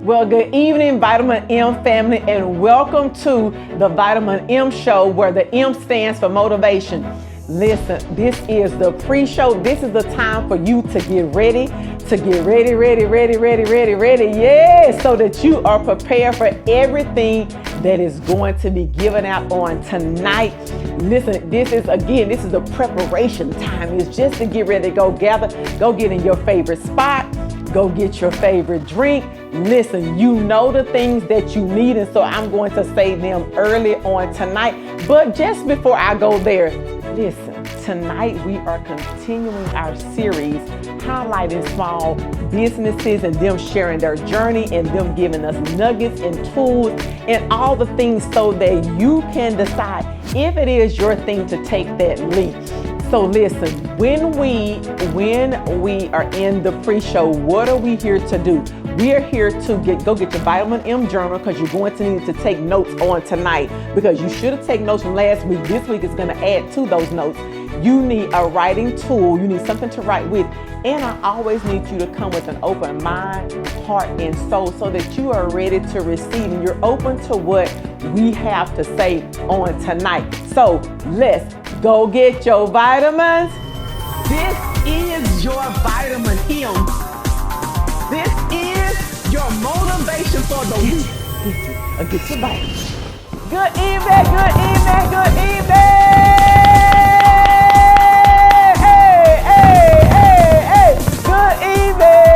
Well, good evening, Vitamin M family, and welcome to the Vitamin M Show, where the M stands for motivation. Listen, this is the pre-show. This is the time for you to get ready, yes, so that you are prepared for everything that is going to be given out on tonight. Listen, this is the preparation time. It's just to get ready to go gather, go get in your favorite spot, go get your favorite drink. Listen, you know the things that you need, and so I'm going to say them early on tonight. But just before I go there, listen, tonight we are continuing our series highlighting small businesses and them sharing their journey and them giving us nuggets and tools and all the things so that you can decide if it is your thing to take that leap. So listen, when we are in the pre-show, what are we here to do? We are here to go get your Vitamin M journal, because you're going to need to take notes on tonight, because you should have taken notes from last week. This week is going to add to those notes. You need a writing tool. You need something to write with. And I always need you to come with an open mind, heart, and soul, so that you are ready to receive and you're open to what we have to say on tonight. So let's go get your vitamins. This is your Vitamin M. This is your motivation for the week. Get your vitamins. Good evening, good evening, good evening. Hey. Good evening.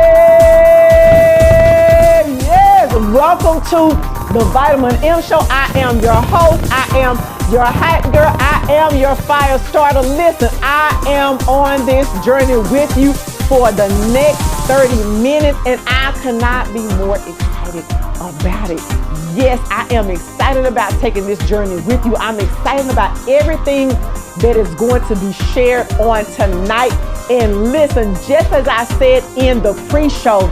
Yes, welcome to the Vitamin M Show. I am your host. I am your hype girl. I am your fire starter. Listen, I am on this journey with you for the next 30 minutes, and I cannot be more excited about it. Yes, I am excited about taking this journey with you. I'm excited about everything that is going to be shared on tonight. And listen, just as I said in the pre-show,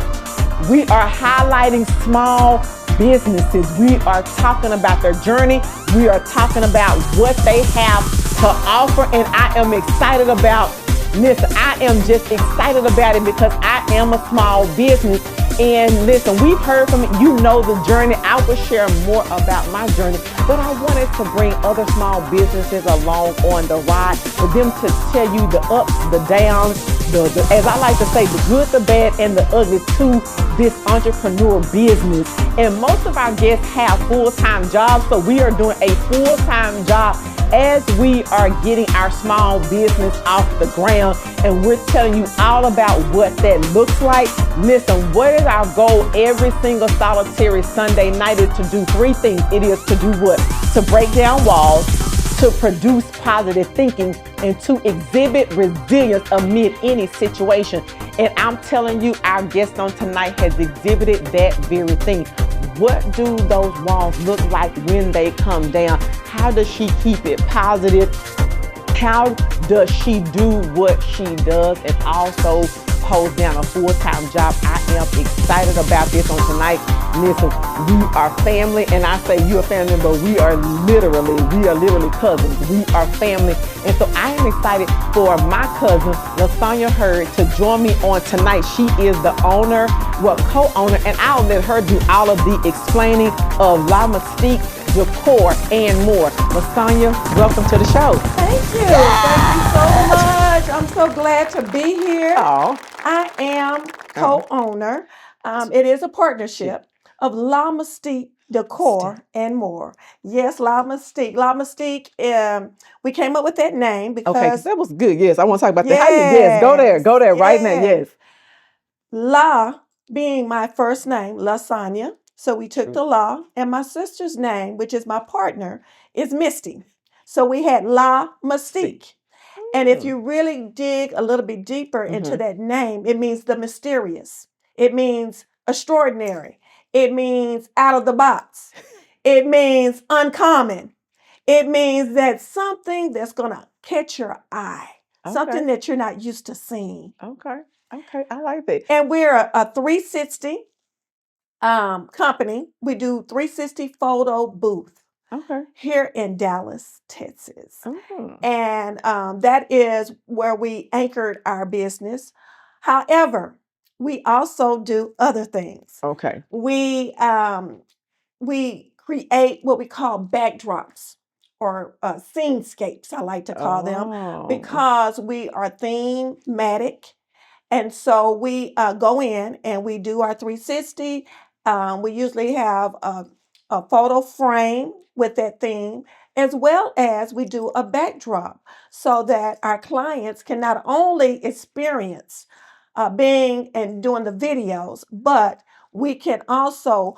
we are highlighting small businesses. We are talking about their journey. We are talking about what they have to offer. And I am excited about, listen, I am just excited about it because I am a small business. And listen, we've heard from it. You know the journey. I will share more about my journey, but I wanted to bring other small businesses along on the ride, for them to tell you the ups, the downs, the as I like to say, the good, the bad, and the ugly to this entrepreneur business. And most of our guests have full-time jobs, so we are doing a full-time job as we are getting our small business off the ground, and we're telling you all about what that looks like. Listen, what is our goal every single solitary Sunday night? Is to do three things. It is to do what? To break down walls, to produce positive thinking, and to exhibit resilience amid any situation. And I'm telling you, our guest on tonight has exhibited that very thing. What do those walls look like when they come down? How does she keep it positive? How does she do what she does and also holds down a full-time job? I am excited about this on tonight. Listen, we are family, and I say you're family, but we are literally cousins. We are family. And so I am excited for my cousin, LaSanya Miller-Heard, to join me on tonight. She is the owner, co-owner, and I'll let her do all of the explaining of Mystique Decor and More. LaSanya, welcome to the show. Thank you. Thank you so much. I'm so glad to be here. Oh. I am co-owner. It is a partnership of Mystique Decor and More. Yes, Mystique. Mystique, we came up with that name because... Okay, that was good. Yes, I want to talk about that. How you, yes, go there right now. Yes. La being my first name, LaSanya. So we took the La, and my sister's name, which is my partner, is Misty. So we had Mystique. And if you really dig a little bit deeper into that name, it means the mysterious. It means extraordinary. It means out of the box. It means uncommon. It means that something that's going to catch your eye. Okay. Something that you're not used to seeing. Okay, I like that. And we're a 360 company. We do 360 photo booth. Okay. Here in Dallas, Texas. And that is where we anchored our business. However, we also do other things. Okay. We create what we call backdrops or scenescapes, I like to call them, Oh. because we are thematic. And so we go in and we do our 360. We usually have a photo frame with that theme, as well as we do a backdrop so that our clients can not only experience being and doing the videos, but we can also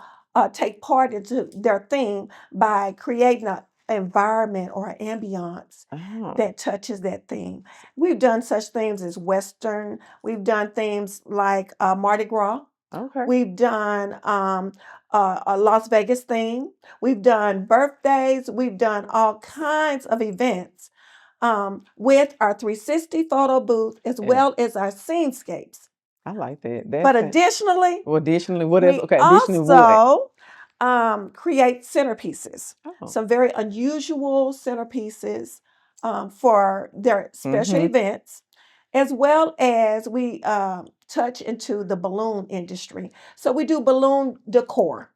take part into their theme by creating an environment or an ambiance Oh. that touches that theme. We've done such things as Western. We've done themes like Mardi Gras. Okay. We've done a Las Vegas theme. We've done birthdays. We've done all kinds of events with our 360 photo booth as Yeah. well as our scenescapes. I like that. But additionally, Well, additionally, what else? we Okay, additionally, what? also create centerpieces, Oh. some very unusual centerpieces for their special Mhm. events, as well as we touch into the balloon industry. So we do balloon decor.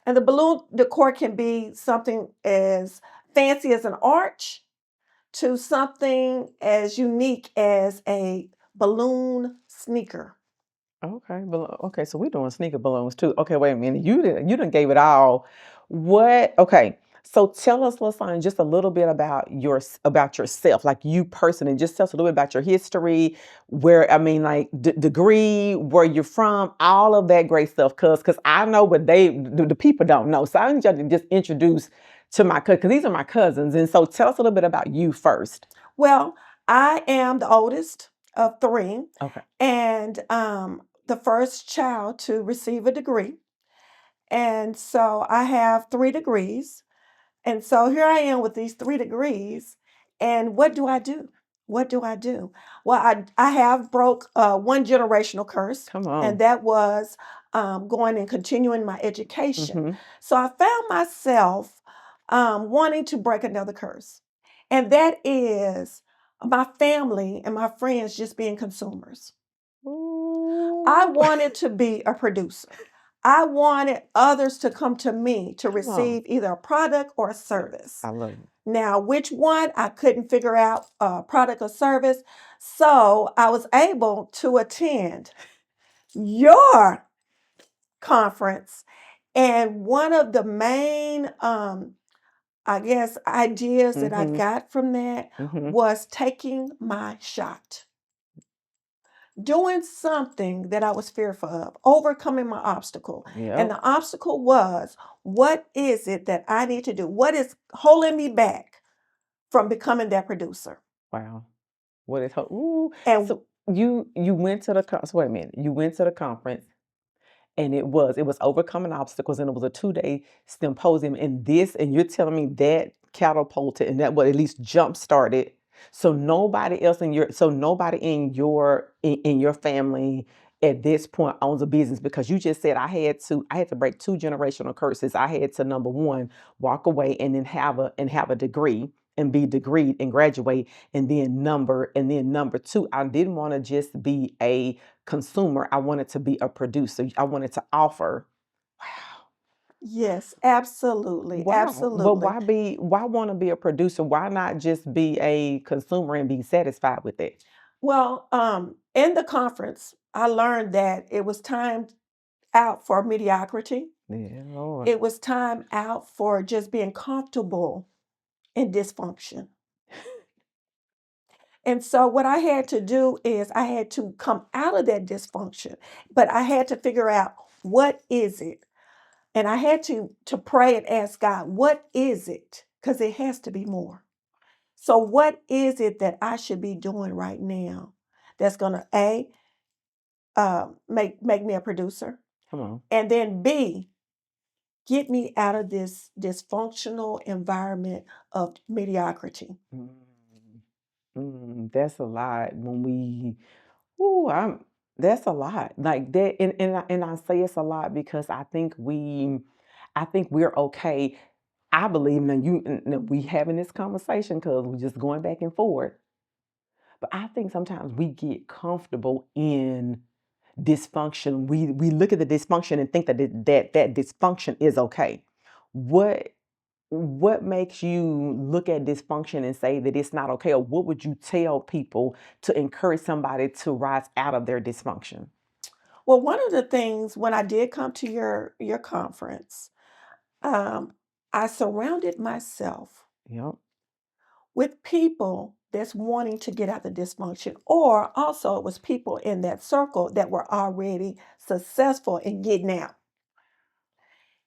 And the balloon decor can be something as fancy as an arch to something as unique as a balloon sneaker. Okay, okay, so we're doing sneaker balloons too. Okay, wait a minute. You didn't gave it all. What? Okay. So tell us, LaSanya, just a little bit about about yourself, like you personally. Just tell us a little bit about your history, where I mean, like degree, where you're from, all of that great stuff. Cause I know what the people don't know. So I need you to just introduce to my because these are my cousins, and so tell us a little bit about you first. Well, I am the oldest of three Okay. and the first child to receive a degree. And so I have 3 degrees. And so here I am with these 3 degrees. And what do I do? What do I do? Well, I have broke one generational curse, Come and on. that was going and continuing my education. Mm-hmm. So I found myself wanting to break another curse, and that is my family and my friends just being consumers. I Ooh. wanted to be a producer. I wanted others to come to me to Come on. receive either a product or a service. I love it. Now, which one I couldn't figure out, product or service. So I was able to attend your conference. And one of the main, I guess, ideas that I Mm-hmm. got from that Mm-hmm. was taking my shot, doing something that I was fearful of, overcoming my obstacle. And Yep. the obstacle was, what is it that I need to do? What is holding me back from becoming that producer? Wow. What is ooh. And So you went to the so wait a minute. You went to the conference and it was overcoming obstacles and it was a 2-day symposium and you're telling me that catapulted and that what at least jump started so nobody in your family at this point owns a business because you just said I had to break 2 generational curses. I had to, number one, walk away and then have a degree and be degreed and graduate, and then number two, I didn't want to just be a consumer. I wanted to be a producer. I wanted to offer. Wow. yes, absolutely, Wow. But absolutely. why want to be a producer? Why not just be a consumer and be satisfied with it? Well, in the conference, I learned that it was time out for mediocrity. Yeah, Lord. It was time out for just being comfortable in dysfunction. And so what I had to do is I had to come out of that dysfunction, but I had to figure out what is it? And I had to pray and ask God, what is it? Because it has to be more. So what is it that I should be doing right now that's gonna make me a producer, Come on. and then B, get me out of this dysfunctional environment of mediocrity. Mm, that's a lot when we ooh, that's a lot. Like that and I say it's a lot because I think we're okay. I believe now we having this conversation because we're just going back and forth. But I think sometimes we get comfortable in dysfunction, we look at the dysfunction and think that that dysfunction is okay. What makes you look at dysfunction and say that it's not okay? Or what would you tell people to encourage somebody to rise out of their dysfunction? Well, one of the things when I did come to your conference, um, I surrounded myself Yep. with people that's wanting to get out the dysfunction, or also it was people in that circle that were already successful in getting out.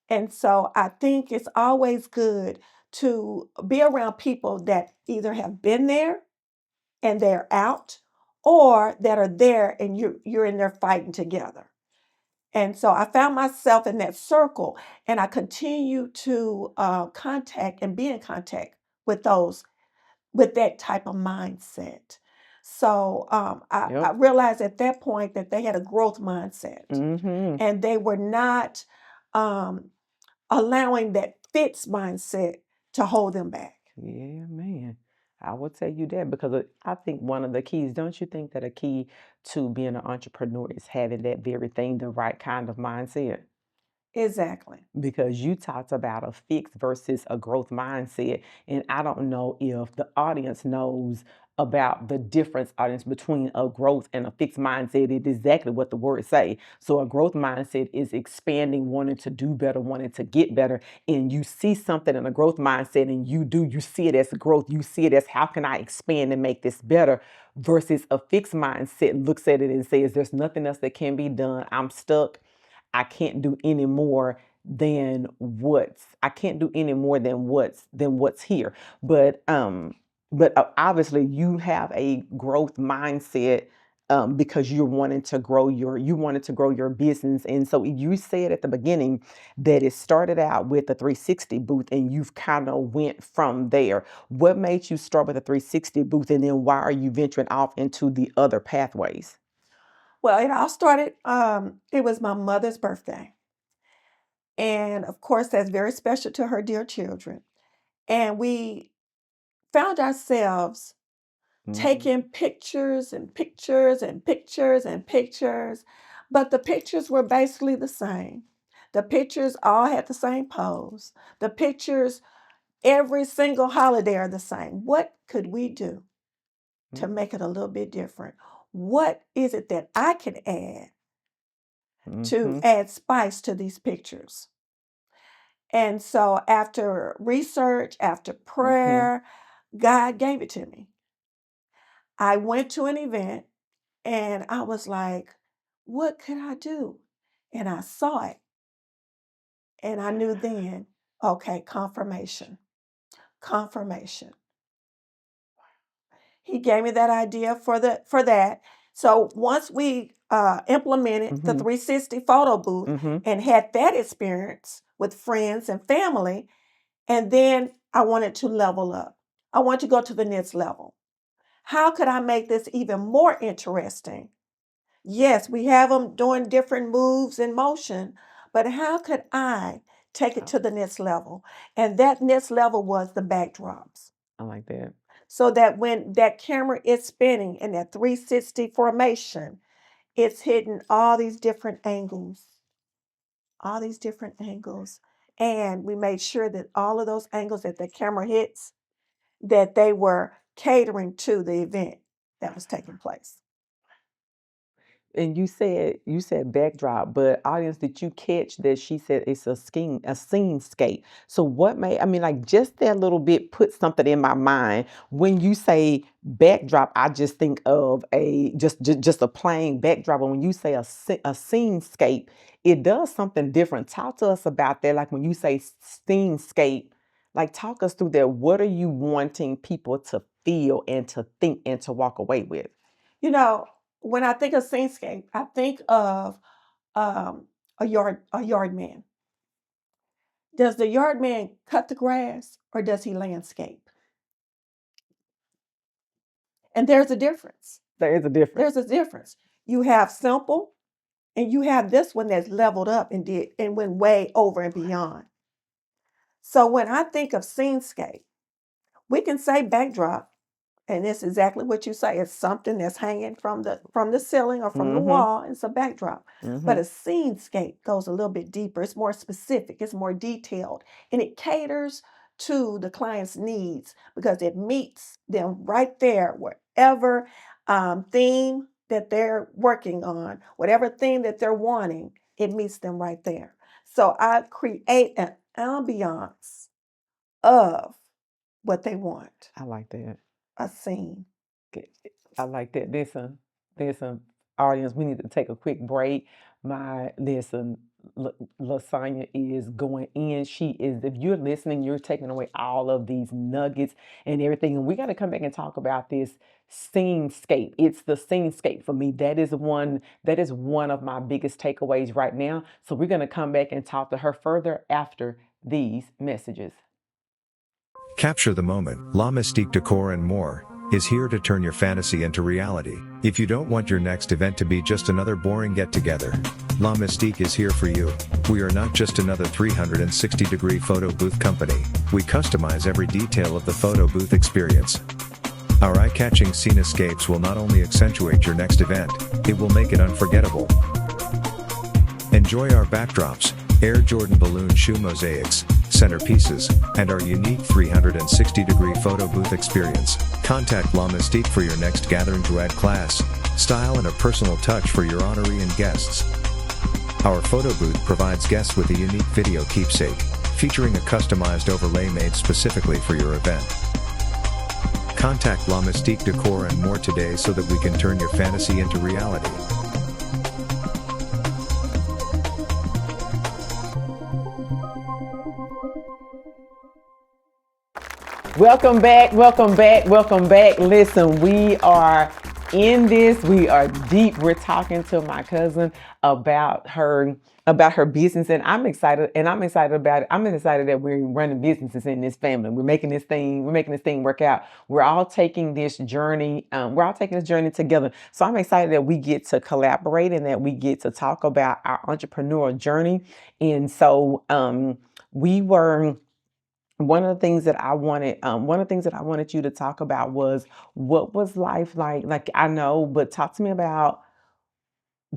And so I think it's always good to be around people that either have been there and they're out, or that are there and you're in there fighting together. And so I found myself in that circle, and I continue to contact and be in contact with those with that type of mindset. So I Yep. realized at that point that they had a growth mindset, Mm-hmm. and they were not um, allowing that fixed mindset to hold them back. Yeah, man. I will tell you that because I think one of the keys, don't you think that a key to being an entrepreneur is having that very thing, the right kind of mindset? Exactly. Because you talked about a fixed versus a growth mindset. And I don't know if the audience knows about the difference audience between a growth and a fixed mindset. It is exactly what the words say. So a growth mindset is expanding, wanting to do better, wanting to get better. And you see something in a growth mindset and you see it as growth. You see it as how can I expand and make this better, versus a fixed mindset looks at it and says there's nothing else that can be done. I'm stuck. I can't do any more than I can't do any more than what's here. But obviously you have a growth mindset, because you wanted to grow your business. And so you said at the beginning that it started out with the 360 booth and you've kind of went from there. What made you start with the 360 booth, and then why are you venturing off into the other pathways? Well, it all started, it was my mother's birthday. And of course, that's very special to her dear children. And we found ourselves Mhm. taking pictures and pictures and pictures and pictures, but the pictures were basically the same. The pictures all had the same pose. The pictures, every single holiday are the same. What could we do to make it a little bit different? What is it that I can add to Mhm. add spice to these pictures? And so after research, after Mhm. prayer, God gave it to me. I went to an event and I was like, what could I do? And I saw it and I knew then, okay, confirmation, confirmation. He gave me that idea for that. So once we implemented the Mhm. 360 photo booth Mhm. and had that experience with friends and family, and then I wanted to level up. I wanted to go to the next level. How could I make this even more interesting? Yes, we have them doing different moves and motion, but how could I take it Oh, to the next level? And that next level was the backdrops. I like that. So that when that camera is spinning in that 360 formation, it's hitting all these different angles, all these different angles. And we made sure that all of those angles that the camera hits, that they were catering to the event that was taking place. And you said backdrop, but audience, did you catch that she said it's a scene scape? So what made I mean, like just that little bit put something in my mind. When you say backdrop, I just think of just a plain backdrop. And when you say a scene scape, it does something different. Talk to us about that. Like when you say scene scape, like talk us through that. What are you wanting people to feel and to think and to walk away with? You know, when I think of scenescape, I think of um, a yard man. Does the yard man cut the grass or does he landscape? And there's a difference. There is a difference. There's a difference. You have simple, and you have this one that's leveled up and did and went way over and beyond. So when I think of scenescape, we can say backdrop, And it's exactly what you say. It's something that's hanging from the ceiling or from the Mm-hmm. wall. It's a backdrop. Mm-hmm. But a scenescape goes a little bit deeper. It's more specific. It's more detailed. And it caters to the client's needs because it meets them right there, whatever theme that they're working on, whatever theme that they're wanting, it meets them right there. So I create an ambiance of what they want, I like that. a scene. I like that. Listen, audience, we need to take a quick break. LaSanya is going in. She is, if you're listening, you're taking away all of these nuggets and everything. And we got to come back and talk about this scenescape. It's the scenescape for me. That is one of my biggest takeaways right now. So we're going to come back and talk to her further after these messages. Capture the moment. La Mystique Decor and More is here to turn your fantasy into reality. If you don't want your next event to be just another boring get-together, La Mystique is here for you. We are not just another 360-degree photo booth company. We customize every detail of the photo booth experience. Our eye-catching scenescapes will not only accentuate your next event, it will make it unforgettable. Enjoy our backdrops, Air Jordan balloon shoe mosaics, centerpieces, and our unique 360-degree photo booth experience. Contact La Mystique for your next gathering to add class, style, and a personal touch for your honoree and guests. Our photo booth provides guests with a unique video keepsake, featuring a customized overlay made specifically for your event. Contact La Mystique Decor and More today so that we can turn your fantasy into reality. Welcome back. Listen, we are in this. We are deep. We're talking to my cousin about her business, and I'm excited about it. I'm excited that we're running businesses in this family. We're making this thing work out. We're all taking this journey. Together. So I'm excited that we get to collaborate and that we get to talk about our entrepreneurial journey. And so we were. One of the things that I wanted you to talk about was, what was life like? Like, I know, but talk to me about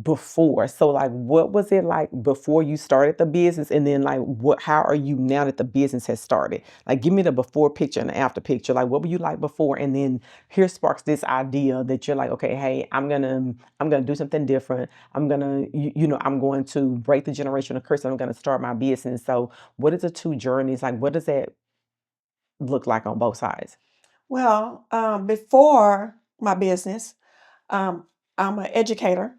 before. So like, what was it like before you started the business? And then like, how are you now that the business has started? Like, give me the before picture and the after picture. Like, what were you like before? And then here sparks this idea that you're like, okay, hey, I'm going to do something different. I'm going to, I'm going to break the generational curse. And I'm going to start my business. So what is the two journeys? Like, what does that look like on both sides? Well, before my business, I'm an educator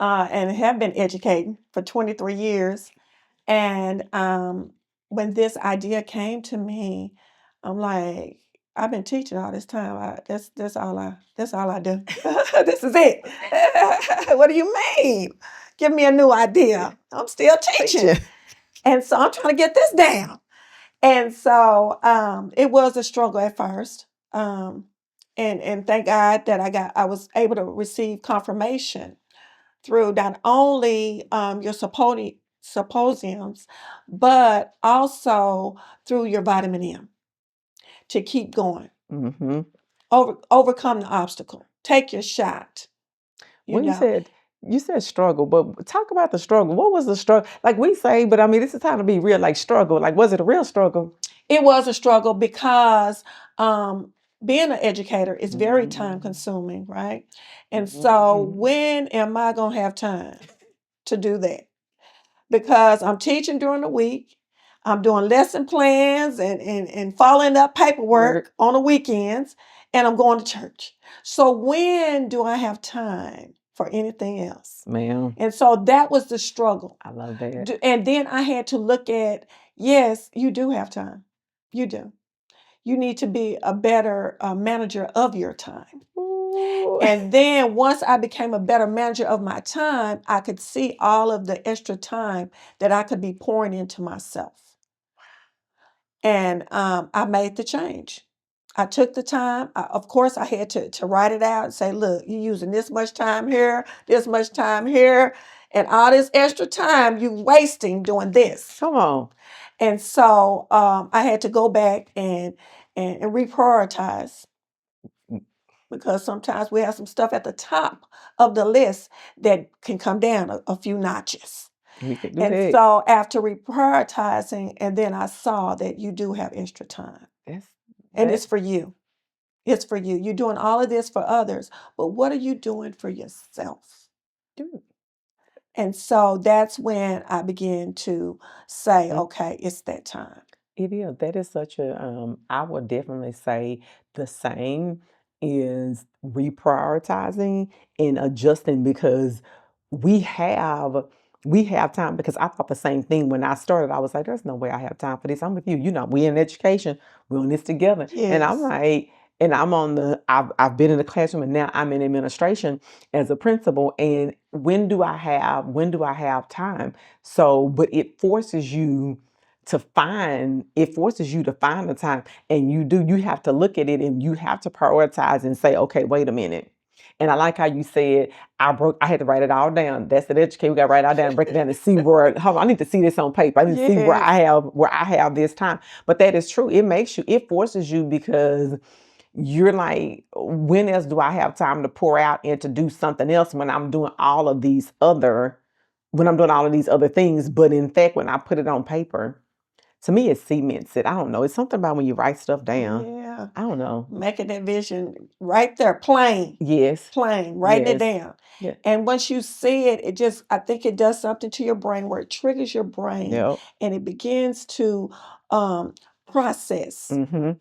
and have been educating for 23 years. And when this idea came to me, I'm like, I've been teaching all this time. That's all I do. This is it. What do you mean? Give me a new idea. I'm still teaching. And so I'm trying to get this down. And so it was a struggle at first. And thank God that I was able to receive confirmation through not only your symposiums, but also through your vitamin M to keep going. Mm-hmm. Overcome the obstacle. Take your shot. You said struggle, but talk about the struggle. What was the struggle? Like we say, but I mean, this is time to be real, like struggle. Like, was it a real struggle? It was a struggle because being an educator is very time consuming, right? And so when am I going to have time to do that? Because I'm teaching during the week. I'm doing lesson plans and following up paperwork on the weekends, and I'm going to church. So when do I have time for anything else? Ma'am. And so that was the struggle. I love that. And then I had to look at, yes, you do have time. You do. You need to be a better manager of your time. Ooh. And then once I became a better manager of my time, I could see all of the extra time that I could be pouring into myself. And I made the change. I took the time. Of course, I had to write it out and say, look, you're using this much time here, and all this extra time you wasting doing this. Come on. And so I had to go back and reprioritize. because sometimes we have some stuff at the top of the list that can come down a few notches. We can do And that. so after reprioritizing, and then I saw that you do have extra time. That's And that- it's for you. It's for you. You're doing all of this for others, but what are you doing for yourself? dude. And so that's when I began to say, Mm. okay, it's that time. It is. That is such a, I would definitely say the same is reprioritizing and adjusting because we have we have time because I thought the same thing when I started. I was like, there's no way I have time for this. I'm with you. You know, we in education, we're on this together. And I'm Yes. like, and I've been in the classroom and now I'm in administration as a principal. And when do I have time? So, but it forces you to find the time, and you have to look at it and you have to prioritize and say, okay, wait a minute. And I like how you said I had to write it all down. That's the educate. We got to write it all down, break it down, and see where. Hold on, I need to see this on paper. I need to see where Yes. I have this time. But that is true. It forces you because you're like, when else do I have time to pour out and to do something else when I'm doing all of these other things? But in fact, when I put it on paper, to me, it cements it. I don't know. It's something about when you write stuff down. Yeah. I don't know. Making that vision right there, plain, Yes. writing it Yes. down. Yeah. And once you see it, I think it does something to your brain where it triggers your brain Yep. and it begins to process. Mm-hmm.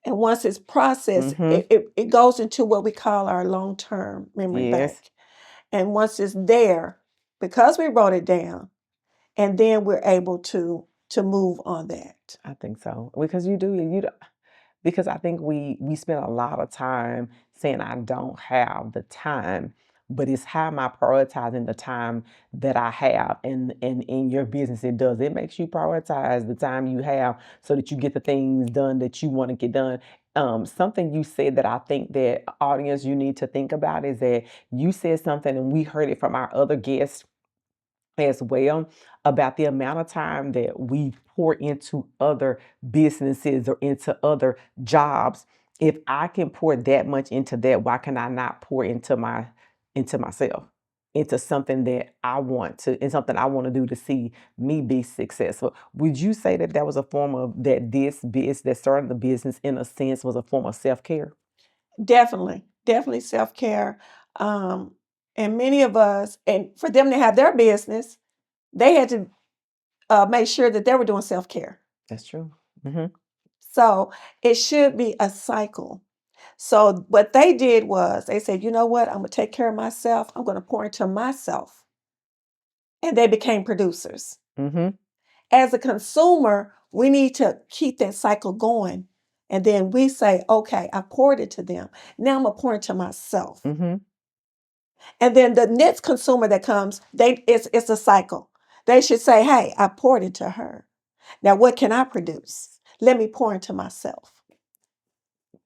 And once it's processed, Mm-hmm. it goes into what we call our long-term memory Yes. bank. And once it's there, because we wrote it down, and then we're able to move on that. I think so. Because because I think we spend a lot of time saying I don't have the time, but it's how am I prioritizing the time that I have? And in your business, it makes you prioritize the time you have so that you get the things done that you want to get done. Something you said that I think that audience you need to think about is that you said something and we heard it from our other guests as well about the amount of time that we pour into other businesses or into other jobs. If I can pour that much into that, why can I not pour into myself, into something that I want to, and something I want to do to see me be successful? Would you say that that was a form of that starting the business in a sense was a form of self-care? Definitely self-care. And many of us, and for them to have their business, they had to make sure that they were doing self-care. That's true. Mm-hmm. So it should be a cycle. So what they did was they said, you know what, I'm going to take care of myself. I'm going to pour into myself. And they became producers. Mm-hmm. As a consumer, we need to keep that cycle going. And then we say, okay, I poured it to them. Now I'm going to pour into myself. Mm-hmm. And then the next consumer that comes, it's a cycle. They should say, hey, I poured into her. Now what can I produce? Let me pour into myself.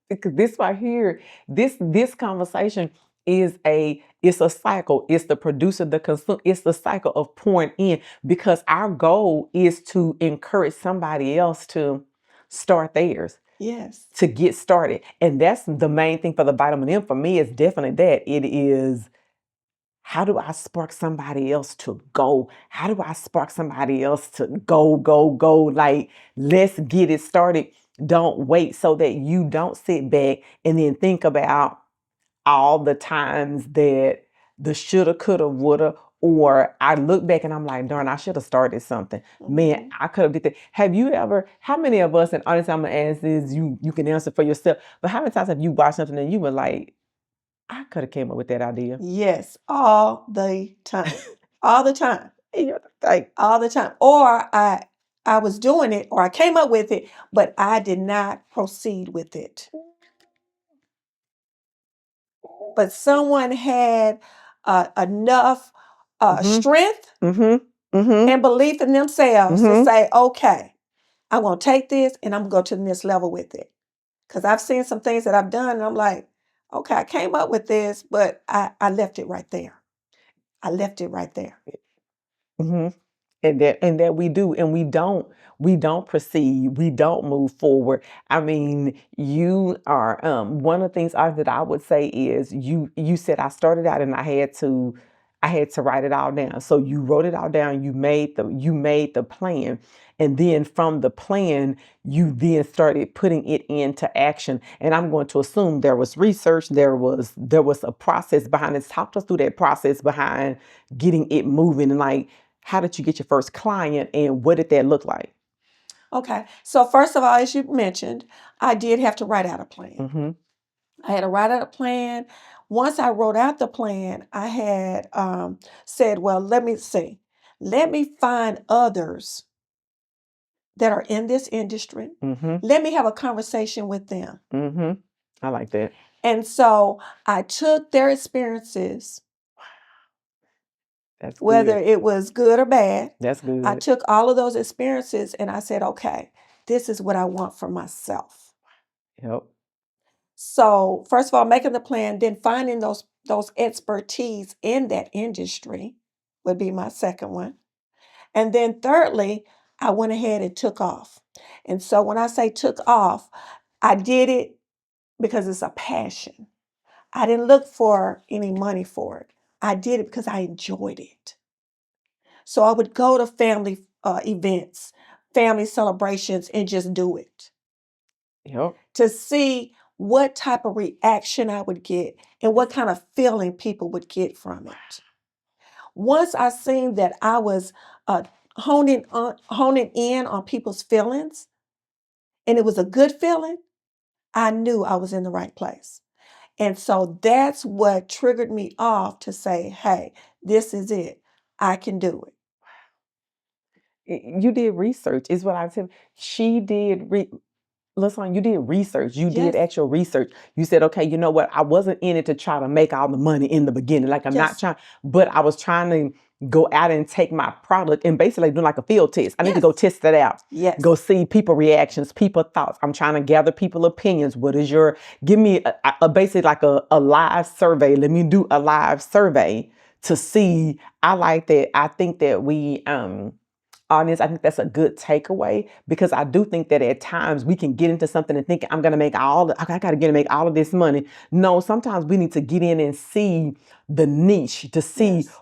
Because this right here, this conversation it's a cycle. It's the producer, the consumer. It's the cycle of pouring in because our goal is to encourage somebody else to start theirs, Yes. to get started. And that's the main thing for the vitamin M for me is definitely that. It is, how do I spark somebody else to go? How do I spark somebody else to go, go, go? Like, let's get it started. Don't wait, so that you don't sit back and then think about all the times that the shoulda, coulda, woulda, or I look back and I'm like, darn, I should have started something. Man, I could have did that. Have you ever, how many of us, and honestly, I'm gonna ask this, you can answer for yourself, but how many times have you watched something and you were like, I could have came up with that idea? Yes, all the time. All the time. And you're like, All the time. Or I was doing it or I came up with it, but I did not proceed with it. But someone had enough strength mm-hmm, mm-hmm, and belief in themselves to mm-hmm. say, okay, I'm going to take this and I'm going to go to the next level with it. Because I've seen some things that I've done and I'm like, okay, I came up with this, but I left it right there. I left it right there. Mm-hmm. And that we do, and we don't proceed, we don't move forward. I mean, you are one of the things that I would say is you said I started out and I had to write it all down. So you wrote it all down, you made the plan, and then from the plan you then started putting it into action. And I'm going to assume there was research, there was a process behind it. Talk us through that process behind getting it moving, and like, how did you get your first client and what did that look like? Okay. So first of all, as you mentioned, I did have to write out a plan. Mm-hmm. I had to write out a plan. Once I wrote out the plan, I had said, well, let me see. Let me find others that are in this industry. Mm-hmm. Let me have a conversation with them. Mm-hmm. I like that. And so I took their experiences, That's whether good. it was good or bad. That's I good. took all of those experiences and I said, okay, this is what I want for myself. Yep. So first of all, making the plan, then finding those expertise in that industry would be my second one. And then thirdly, I went ahead and took off. And so when I say took off, I did it because it's a passion. I didn't look for any money for it. I did it because I enjoyed it. So I would go to family events, family celebrations, and just do it Yep. to see what type of reaction I would get and what kind of feeling people would get from it. Once I seen that I was honing in on people's feelings and it was a good feeling, I knew I was in the right place. And so that's what triggered me off to say, hey, this is it. I can do it. You did research, is what I said. She did. Listen, you did research. You did Yes, actual research. You said, okay, you know what? I wasn't in it to try to make all the money in the beginning. Like, I'm not yes, trying, but I was trying to go out and take my product and basically do like a field test. I need to go yes, test it out. yes, Go see people reactions, people thoughts. I'm trying to gather people opinions. What is give me basically like a live survey. Let me do a live survey to see. I like that. I think that audience, I think that's a good takeaway, because I do think that at times we can get into something and think I'm gonna make I gotta get to make all of this money. No, sometimes we need to get in and see the niche to see yes.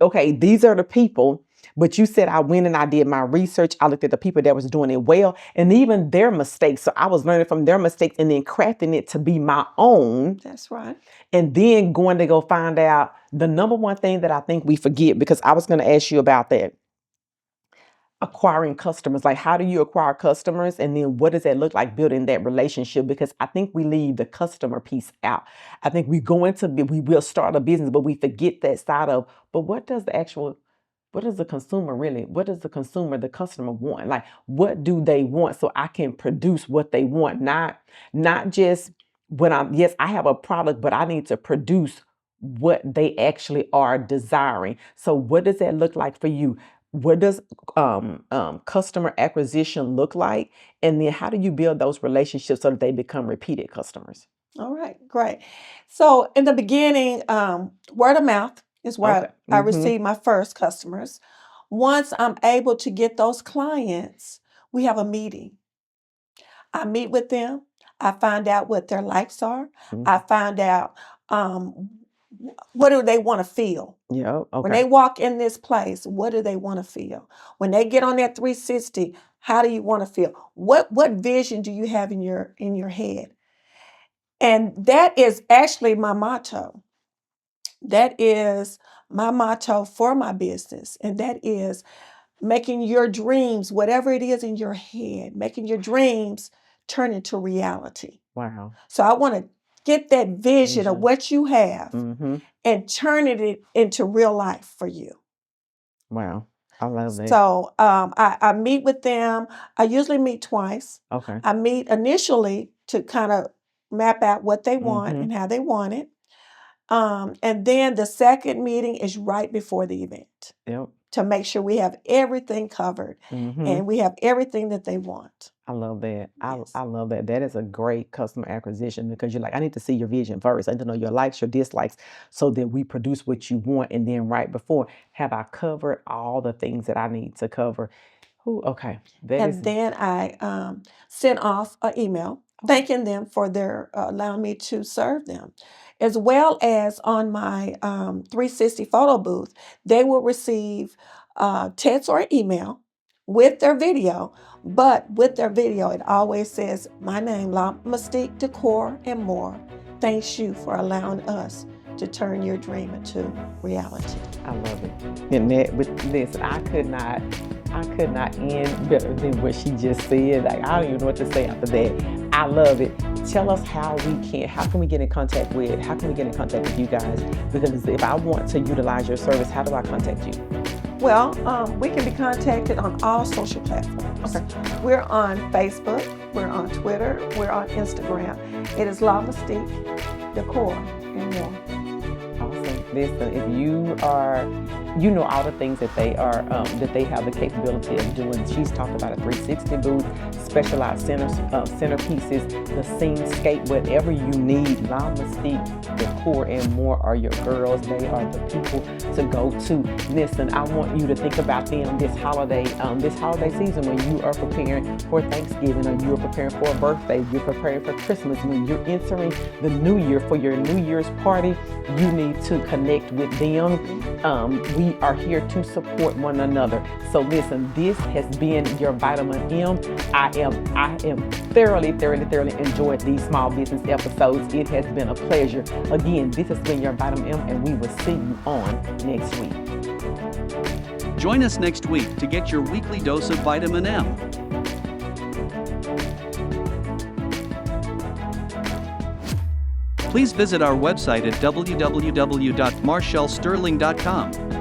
okay, these are the people. But you said I went and I did my research. I looked at the people that was doing it well and even their mistakes. So I was learning from their mistakes and then crafting it to be my own, That's right. and then going to go find out the number one thing that I think we forget, because I was going to ask you about that. Acquiring customers. Like, how do you acquire customers, and then what does that look like building that relationship? Because I think we leave the customer piece out. I think we will start a business, but we forget that side of, but what does the consumer really, what does the customer want? Like, what do they want, so I can produce what they want? Not just when yes, I have a product, but I need to produce what they actually are desiring. So what does that look like for you? What does customer acquisition look like? And then how do you build those relationships so that they become repeated customers? All right, great. So in the beginning, word of mouth is Okay. where I received my first customers. Once I'm able to get those clients, we have a meeting. I meet with them. I find out what their likes are. I Mhm. find out what do they want to feel. Yeah. When Okay. they walk in this place, what do they want to feel? When they get on that 360, how do you want to feel? What vision do you have in your head? And that is actually my motto. That is my motto for my business. And that is making your dreams, whatever it is in your head, making your dreams turn into reality. Wow. So I want to get that vision of Vision. what you have Mm-hmm. and turn it into real life for you. Wow. I love that. So I meet with them. I usually meet twice. Okay. I meet initially to kind of map out what they want Mm-hmm. and how they want it. And then the second meeting is right before the event Yep. to make sure we have everything covered Mm-hmm. and we have everything that they want. I love that. Yes. I love that. That is a great customer acquisition because you're like, I need to see your vision first. I need to know your likes, your dislikes, so that we produce what you want. And then right before, have I covered all the things that I need to cover? Ooh, okay. That is And then I sent off an email okay. thanking them for their allowing me to serve them, as well as on my 360 photo booth. They will receive text or email with their video, but with their video, it always says my name, Mystique Decor and More. Thanks you for allowing us to turn your dream into reality. I love it. And that with this, I could not end better than what she just said. Like, I don't even know what to say after that. I love it. Tell us how can we get in contact with you guys? Because if I want to utilize your service, how do I contact you? Well, we can be contacted on all social platforms. Okay. We're on Facebook, we're on Twitter, we're on Instagram. It is Mystique Decor and More. Awesome. Listen, if you know all the things that they are, that they have the capability of doing. She's talked about a 360 booth, specialized centerpieces, the scenescape, whatever you need. Mystique Decor and More are your girls. They are the people to go to. Listen, I want you to think about them this holiday season when you are preparing for Thanksgiving, or you are preparing for a birthday, you're preparing for Christmas, when you're entering the new year for your New Year's party. You need to connect with them. We are here to support one another. So listen, this has been your Vitamin M. I am thoroughly enjoyed these small business episodes. It has been a pleasure. Again, this has been your Vitamin M, and we will see you on next week. Join us next week to get your weekly dose of Vitamin M. Please visit our website at www.marchellesterling.com.